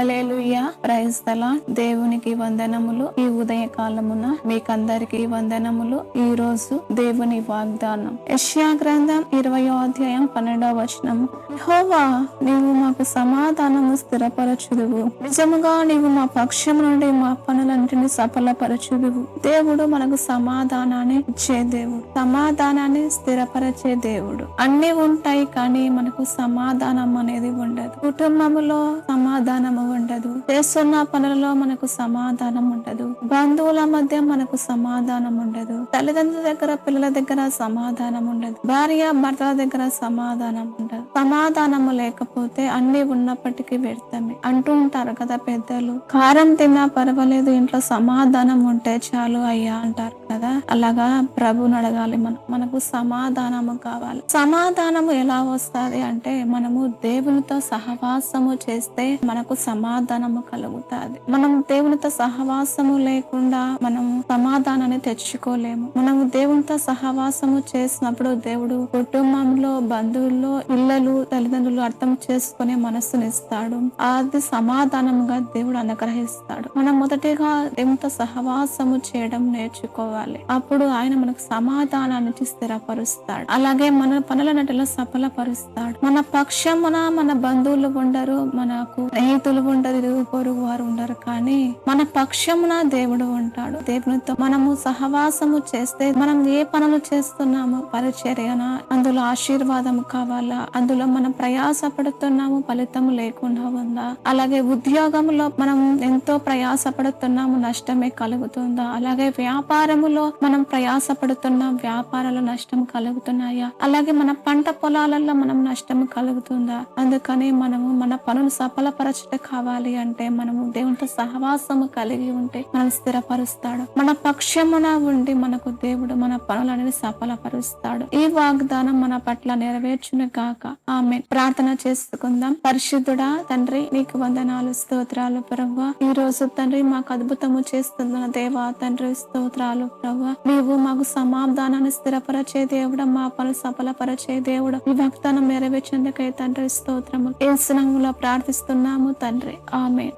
Hallelujah, praise the lord. దేవునికి వందనములు. ఈ ఉదయ కాలమున మీకందరికి వందనములు. ఈ రోజు దేవుని వాగ్దానం యెషయా గ్రంథం 20వ అధ్యాయం 12వ వచనము. యెహోవా, నీవు మాకు సమాధానము స్థిరపరచుదువు. నిజముగా నీవు మా పక్షం నుండి మా పనులన్నిటిని సఫలపరచుదువు. దేవుడు మనకు సమాధానాన్ని ఇచ్చే దేవుడు, సమాధానాన్ని స్థిరపరిచే దేవుడు. అన్ని ఉంటాయి కానీ మనకు సమాధానం అనేది ఉండదు. కుటుంబములో సమాధానము ఉండదు, చేస్తున్న పనులలో మనకు సమాధానం ఉండదు, బంధువుల మధ్య మనకు సమాధానం ఉండదు, తల్లిదండ్రుల దగ్గర పిల్లల దగ్గర సమాధానం ఉండదు, భార్య భర్తల దగ్గర సమాధానం ఉండదు. సమాధానము లేకపోతే అన్ని ఉన్నప్పటికీ వ్యర్థమే అంటూ ఉంటారు కదా పెద్దలు. కారం తిన్నా పర్వాలేదు, ఇంట్లో సమాధానం ఉంటే చాలు అయ్యా అంటారు కదా. అలాగా ప్రభుని అడగాలి. మనకు సమాధానము కావాలి. సమాధానము ఎలా వస్తుంది అంటే మనము దేవునితో సహవాసము చేస్తే మనకు సమాధానము కలుగుతుంది. మనం దేవునితో సహవాసము లేకుండా మనం సమాధానాన్ని తెచ్చుకోలేము. మనము దేవునితో సహవాసము చేసినప్పుడు దేవుడు కుటుంబంలో, బంధువుల్లో, పిల్లలు, తల్లిదండ్రులు అర్థం చేసుకునే మనస్సునిస్తాడు. అది సమాధానముగా దేవుడు అనుగ్రహిస్తాడు. మనం మొదటిగా దేవునితో సహవాసము చేయడం నేర్చుకోవాలి. అప్పుడు ఆయన మనకు సమాధానాన్ని స్థిరపరుస్తాడు. అలాగే మన పనులన్నిటిలో సఫలపరుస్తాడు. మన పక్షమున మన బంధువులు ఉండరు, మనకు స్నేహితులు ఉండరు, పొరుగు వారు ఉండరు, కానీ మన పక్షమున దేవుడు ఉంటాడు. దేవునితో మనము సహవాసము చేస్తే మనం ఏ పనులు చేస్తున్నామో, పరిచర్యన అందులో ఆశీర్వాదం కావాలా, అందులో మనం ప్రయాస పడుతున్నాము ఫలితం లేకుండా ఉందా, అలాగే ఉద్యోగంలో మనం ఎంతో ప్రయాస పడుతున్నాము నష్టమే కలుగుతుందా, అలాగే వ్యాపారములో మనం ప్రయాస పడుతున్నాం వ్యాపారాలు నష్టం కలుగుతున్నాయా, అలాగే మన పంట పొలాలలో మనం నష్టం కలుగుతుందా. అందుకని మనము మన పనులు సఫలపరచట కావాలి అంటే మనము దేవునితో సహవాసము కలిగి ఉంటే మనం స్థిరపరుస్తాడు. మన పక్షమున ఉండి మనకు దేవుడు మన పనులనేది సఫలపరుస్తాడు. ఈ వాగ్దానం మన పట్ల నెరవేర్చును గాక. ఆమేన్. ప్రార్థన చేసుకుందాం. పరిశుద్ధుడా తండ్రి, నీకు వందనాలు, స్తోత్రాలు ప్రభువా. ఈ రోజు తండ్రి మాకు అద్భుతము చేస్తున్న దేవా తండ్రి, స్తోత్రాలు ప్రభువా. నీవు మాకు సమాధానాన్ని స్థిరపరచే దేవుడు, మా పనులు సఫలపరచే దేవుడు. ఈ వాగ్దానం నెరవేర్చేందుకై తండ్రి స్తోత్రము. యేసు నామములో ప్రార్థిస్తున్నాము తండ్రి. ఆమేన్.